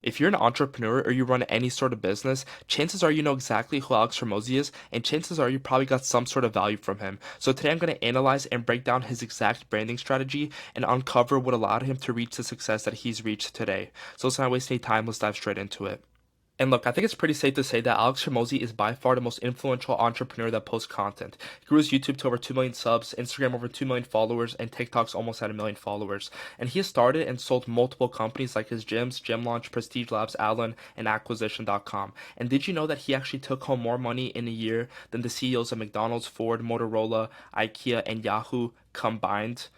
If you're an entrepreneur or you run any sort of business, chances are you know exactly who Alex Hormozi is, and chances are you probably got some sort of value from him. So today I'm going to analyze and break down his exact branding strategy and uncover what allowed him to reach the success that he's reached today. So let's not waste any time, let's dive straight into it. And look, I think it's pretty safe to say that Alex Hormozi is by far the most influential entrepreneur that posts content. He grew his YouTube to over 2 million subs, Instagram over 2 million followers, and TikTok's almost at 1 million followers. And he has started and sold multiple companies like his gyms, Gym Launch, Prestige Labs, Allen, and Acquisition.com. And did you know that he actually took home more money in a year than the CEOs of McDonald's, Ford, Motorola, IKEA, and Yahoo combined?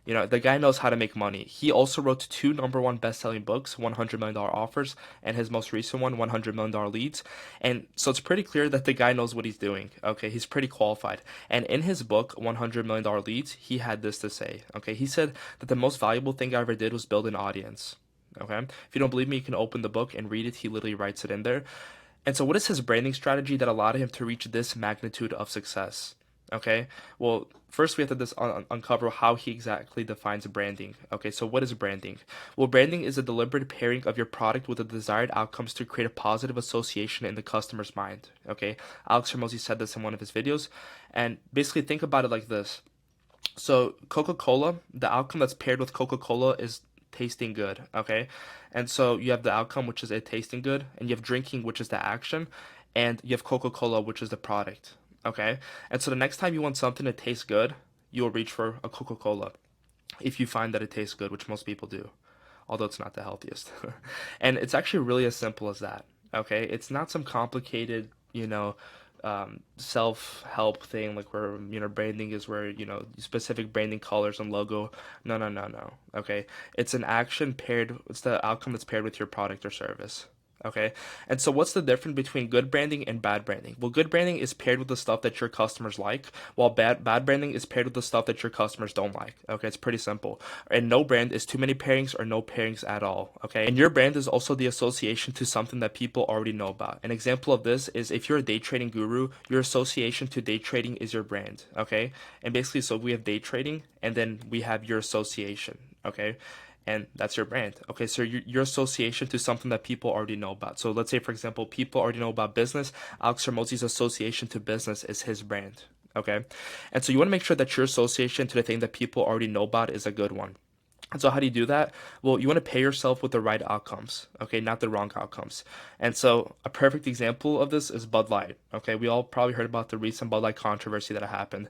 You know, the guy knows how to make money. He also wrote two number one best-selling books, $100 million offers, and his most recent one, $100 million leads. And so it's pretty clear that the guy knows what he's doing. Okay, he's pretty qualified. And in his book, $100 million leads, he had this to say. Okay, he said that the most valuable thing I ever did was build an audience. Okay, if you don't believe me, you can open the book and read it. He literally writes it in there. And so, what is his branding strategy that allowed him to reach this magnitude of success? Okay, well, first we have to uncover how he exactly defines branding. Okay, so what is branding? Well, branding is a deliberate pairing of your product with the desired outcomes to create a positive association in the customer's mind. Okay, Alex Hormozi said this in one of his videos, and basically think about it like this. So Coca-Cola, the outcome that's paired with Coca-Cola is tasting good, okay? And so you have the outcome, which is it tasting good, and you have drinking, which is the action, and you have Coca-Cola, which is the product, okay? And so the next time you want something to taste good, you'll reach for a Coca-Cola if you find that it tastes good, which most people do, although it's not the healthiest. And it's actually really as simple as that, okay? It's not some complicated, self-help thing like where, branding is where, specific branding colors and logo. No, no, no, no. Okay. It's the outcome that's paired with your product or service. Okay. And so what's the difference between good branding and bad branding? Well, good branding is paired with the stuff that your customers like, while bad branding is paired with the stuff that your customers don't like. Okay, it's pretty simple. And no brand is too many pairings or no pairings at all. Okay. And your brand is also the association to something that people already know about. An example of this is if you're a day trading guru, your association to day trading is your brand. Okay. And basically, so we have day trading and then we have your association. Okay, and that's your brand. Okay, so your association to something that people already know about. So let's say, for example, people already know about business. Alex Hormozi's association to business is his brand. Okay, and so you want to make sure that your association to the thing that people already know about is a good one. And so how do you do that? Well, you want to pay yourself with the right outcomes, okay, not the wrong outcomes. And so a perfect example of this is Bud Light. Okay, we all probably heard about the recent Bud Light controversy that happened.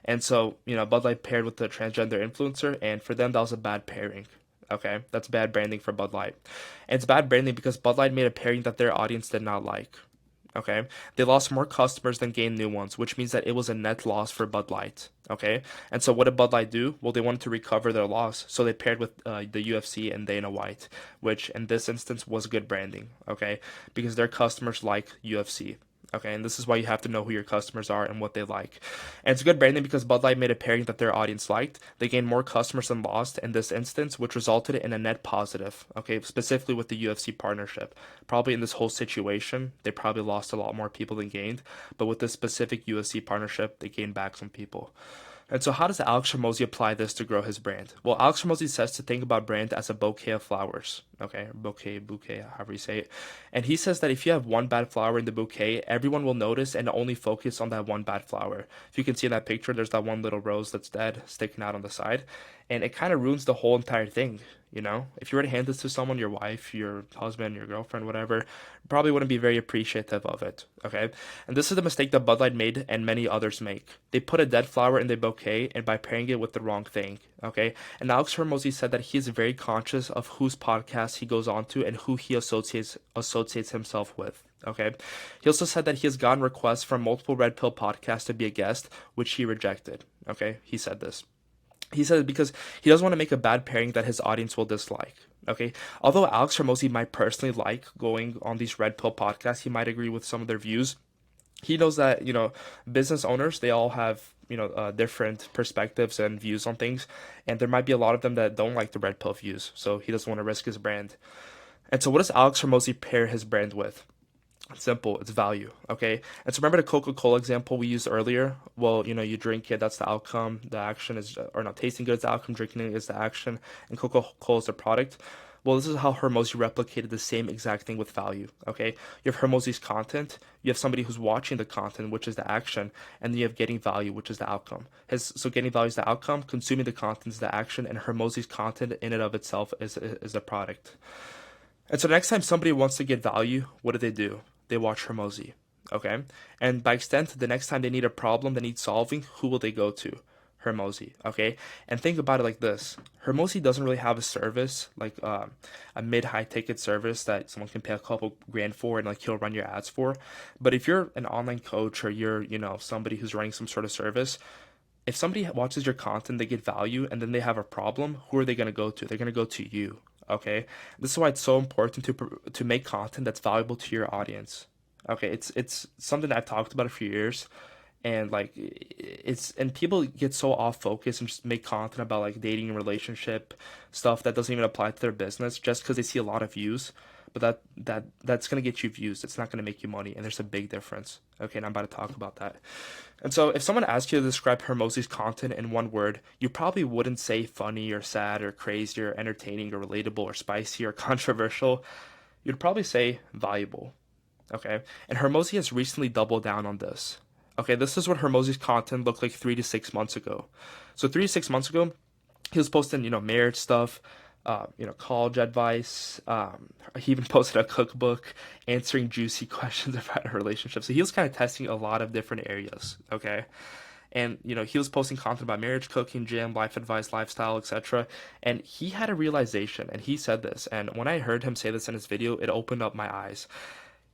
And so, Bud Light paired with the transgender influencer, and for them that was a bad pairing. Okay, that's bad branding for Bud Light. And it's bad branding because Bud Light made a pairing that their audience did not like. Okay, they lost more customers than gained new ones, which means that it was a net loss for Bud Light. Okay, and so what did Bud Light do? Well, they wanted to recover their loss, so they paired with the UFC and Dana White, which in this instance was good branding. Okay, because their customers like UFC. Okay, and this is why you have to know who your customers are and what they like. And it's good branding because Bud Light made a pairing that their audience liked. They gained more customers than lost in this instance, which resulted in a net positive. Okay, specifically with the UFC partnership. Probably in this whole situation, they probably lost a lot more people than gained, but with this specific UFC partnership, they gained back some people. And so, how does Alex Hormozi apply this to grow his brand? Well, Alex Hormozi says to think about brand as a bouquet of flowers. Okay, bouquet, however you say it. And he says that if you have one bad flower in the bouquet, everyone will notice and only focus on that one bad flower. If you can see in that picture, there's that one little rose that's dead sticking out on the side. And it kind of ruins the whole entire thing. If you were to hand this to someone, your wife, your husband, your girlfriend, whatever, probably wouldn't be very appreciative of it. Okay. And this is the mistake that Bud Light made and many others make. They put a dead flower in their bouquet and by pairing it with the wrong thing. Okay. And Alex Hormozi said that he is very conscious of whose podcast he goes on to and who he associates himself with. Okay. He also said that he has gotten requests from multiple Red Pill podcasts to be a guest, which he rejected. Okay. He said this. He said because he doesn't want to make a bad pairing that his audience will dislike. Okay. Although Alex Hormozi might personally like going on these Red Pill podcasts, he might agree with some of their views. He knows that, business owners, they all have, different perspectives and views on things. And there might be a lot of them that don't like the Red Pill views. So he doesn't want to risk his brand. And so what does Alex Hormozi pair his brand with? It's simple. It's value. Okay. And so remember the Coca-Cola example we used earlier? Well, you drink it. That's the outcome. The action is, or not tasting good is the outcome. Drinking it is the action. And Coca-Cola is the product. Well, this is how Hormozi replicated the same exact thing with value. Okay, you have Hormozi's content, you have somebody who's watching the content, which is the action, and then you have getting value, which is the outcome. So getting value is the outcome, consuming the content is the action, and Hormozi's content in and of itself is a product. And so next time somebody wants to get value, what do? They watch Hormozi. Okay? And by extent, the next time they need a problem that needs solving, who will they go to? Hormozi. Okay? And think about it like this. Hormozi doesn't really have a service, like a mid-high ticket service that someone can pay a couple grand for and like he'll run your ads for. But if you're an online coach or you're, somebody who's running some sort of service, if somebody watches your content, they get value, and then they have a problem, who are they going to go to? They're going to go to you. Okay, this is why it's so important to make content that's valuable to your audience. Okay, it's something that I've talked about for years, and like and people get so off focus and just make content about like dating and relationship stuff that doesn't even apply to their business just because they see a lot of views. But that's gonna get you views. It's not gonna make you money, and there's a big difference. Okay, and I'm about to talk about that. And so, if someone asked you to describe Hermosi's content in one word, you probably wouldn't say funny or sad or crazy or entertaining or relatable or spicy or controversial. You'd probably say valuable. Okay, and Hormozi has recently doubled down on this. Okay, this is what Hormozi's content looked like 3 to 6 months ago. So 3 to 6 months ago, he was posting, marriage stuff, college advice. He even posted a cookbook answering juicy questions about a relationship. So he was kind of testing a lot of different areas. Okay. And, he was posting content about marriage, cooking, gym, life advice, lifestyle, etc. And he had a realization, and he said this. And when I heard him say this in his video, it opened up my eyes.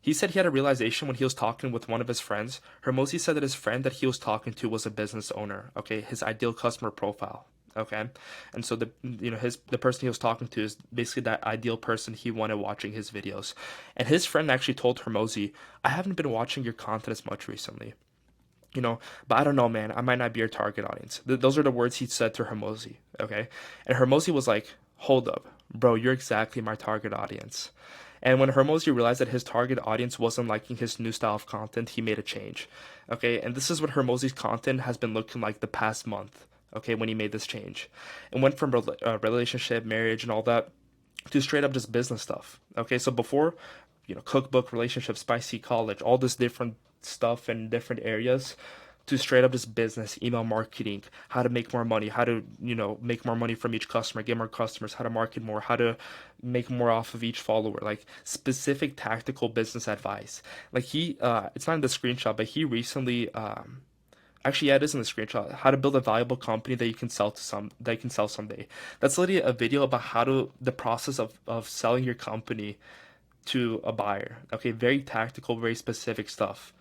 He said he had a realization when he was talking with one of his friends. Hormozi said that his friend that he was talking to was a business owner, okay, his ideal customer profile, okay? And so the person he was talking to is basically that ideal person he wanted watching his videos. And his friend actually told Hormozi, "I haven't been watching your content as much recently. But I don't know, man. I might not be your target audience." Those are the words he said to Hormozi, okay? And Hormozi was like, "Hold up, bro, you're exactly my target audience." And when Hormozi realized that his target audience wasn't liking his new style of content, he made a change. Okay, and this is what Hormozi's content has been looking like the past month. Okay, when he made this change, and went from relationship, marriage, and all that to straight up just business stuff. Okay, so before, cookbook, relationship, spicy college, all this different stuff in different areas, to straight up just business, email marketing, how to make more money, how to, make more money from each customer, get more customers, how to market more, how to make more off of each follower, like specific tactical business advice. Like it's not in the screenshot, but he recently, actually, yeah, it is in the screenshot, how to build a valuable company that you can sell someday. That's literally a video about the process of selling your company to a buyer. Okay, very tactical, very specific stuff.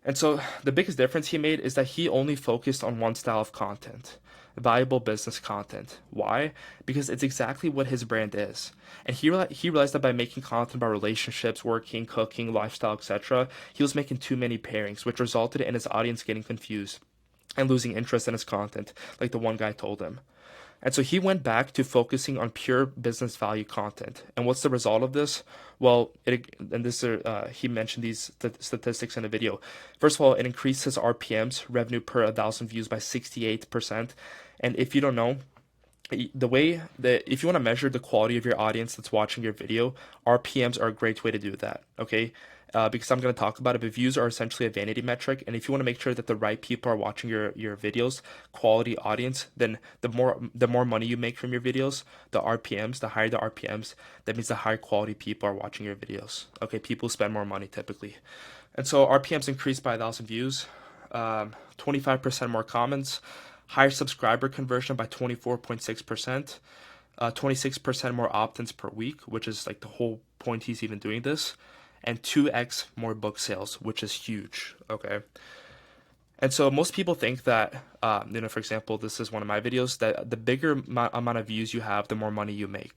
And so the biggest difference he made is that he only focused on one style of content, valuable business content. Why? Because it's exactly what his brand is. And he realized that by making content about relationships, working, cooking, lifestyle, etc., he was making too many pairings, which resulted in his audience getting confused and losing interest in his content, like the one guy told him. And so he went back to focusing on pure business value content. And what's the result of this? Well, he mentioned these statistics in the video. First of all, it increased his RPMs, revenue per 1,000 views, by 68%. And if you don't know, if you want to measure the quality of your audience that's watching your video, RPMs are a great way to do that. Okay, because I'm going to talk about it, but views are essentially a vanity metric, and if you want to make sure that the right people are watching your videos, quality audience, then the more money you make from your videos, the RPMs, the higher the RPMs, that means the higher quality people are watching your videos. Okay, people spend more money typically, and so RPMs increased by 1,000 views, 25% more comments, higher subscriber conversion by 24.6%, 26% more opt-ins per week, which is like the whole point he's even doing this, and 2x more book sales, which is huge. Okay. And so most people think that, for example, this is one of my videos, that the bigger amount of views you have, the more money you make.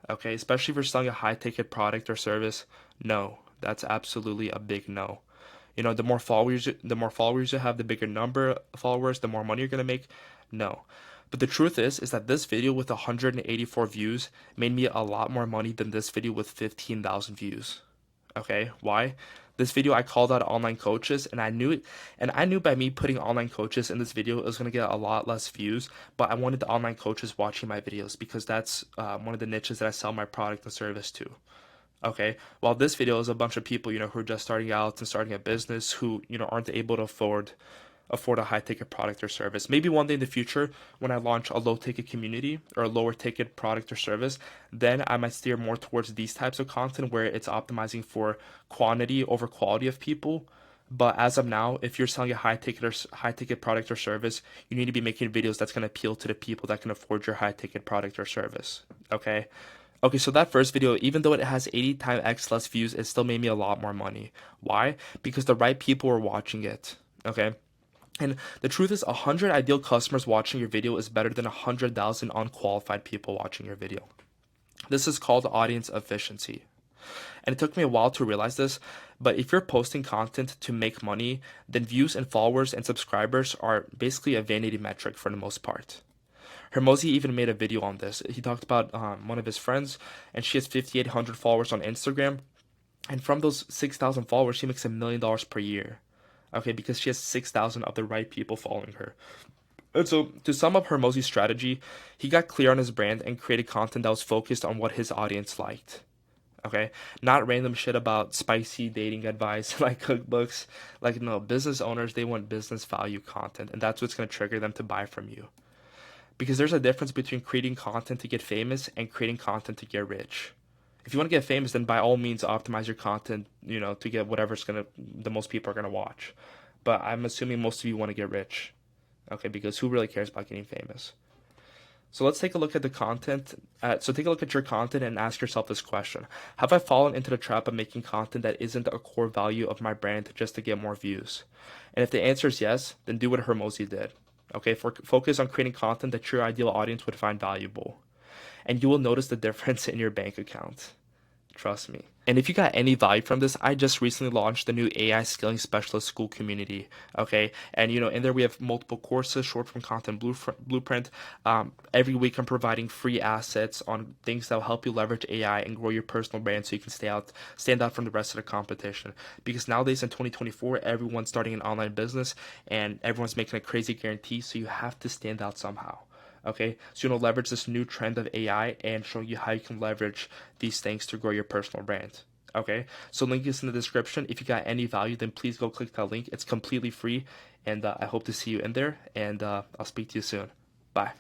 Okay. Especially if you're selling a high ticket product or service. No, that's absolutely a big no. The more followers you have, the bigger number of followers, the more money you're going to make. No. But the truth is that this video with 184 views made me a lot more money than this video with 15,000 views. Okay, why? This video I called out online coaches, and I knew by me putting online coaches in this video it was gonna get a lot less views, but I wanted the online coaches watching my videos because that's one of the niches that I sell my product and service to. Okay, while this video is a bunch of people, who are just starting out and starting a business who, aren't able to afford a high ticket product or service. Maybe one day in the future, when I launch a low ticket community or a lower ticket product or service, then I might steer more towards these types of content where it's optimizing for quantity over quality of people. But as of now, if you're selling a high ticket product or service, you need to be making videos that's going to appeal to the people that can afford your high ticket product or service. Okay. Okay, so that first video, even though it has 80 times X less views, it still made me a lot more money. Why? Because the right people were watching it. Okay. And the truth is, 100 ideal customers watching your video is better than 100,000 unqualified people watching your video. This is called audience efficiency. And it took me a while to realize this, but if you're posting content to make money, then views and followers and subscribers are basically a vanity metric for the most part. Hormozi even made a video on this. He talked about one of his friends, and she has 5,800 followers on Instagram. And from those 6,000 followers, she makes $1 million per year. Okay, because she has 6,000 of the right people following her. And so, to sum up Hormozi's strategy, he got clear on his brand and created content that was focused on what his audience liked. Okay, not random shit about spicy dating advice like cookbooks. Like, no, business owners, they want business value content, and that's what's going to trigger them to buy from you. Because there's a difference between creating content to get famous and creating content to get rich. If you want to get famous, then by all means optimize your content, to get whatever's gonna the most people are gonna watch. But I'm assuming most of you want to get rich, okay? Because who really cares about getting famous? So let's take a look at the content. So take a look at your content and ask yourself this question: have I fallen into the trap of making content that isn't a core value of my brand just to get more views? And if the answer is yes, then do what Hermosi did. Okay, focus on creating content that your ideal audience would find valuable, and you will notice the difference in your bank account. Trust me. And if you got any value from this, I just recently launched the new AI Scaling Specialist School community. Okay. And, in there we have multiple courses, short form content blueprint. Every week I'm providing free assets on things that will help you leverage AI and grow your personal brand so you can stand out from the rest of the competition. Because nowadays in 2024, everyone's starting an online business and everyone's making a crazy guarantee. So you have to stand out somehow. Okay, so leverage this new trend of AI and show you how you can leverage these things to grow your personal brand. Okay, so link is in the description. If you got any value, then please go click that link. It's completely free, and I hope to see you in there. And I'll speak to you soon. Bye.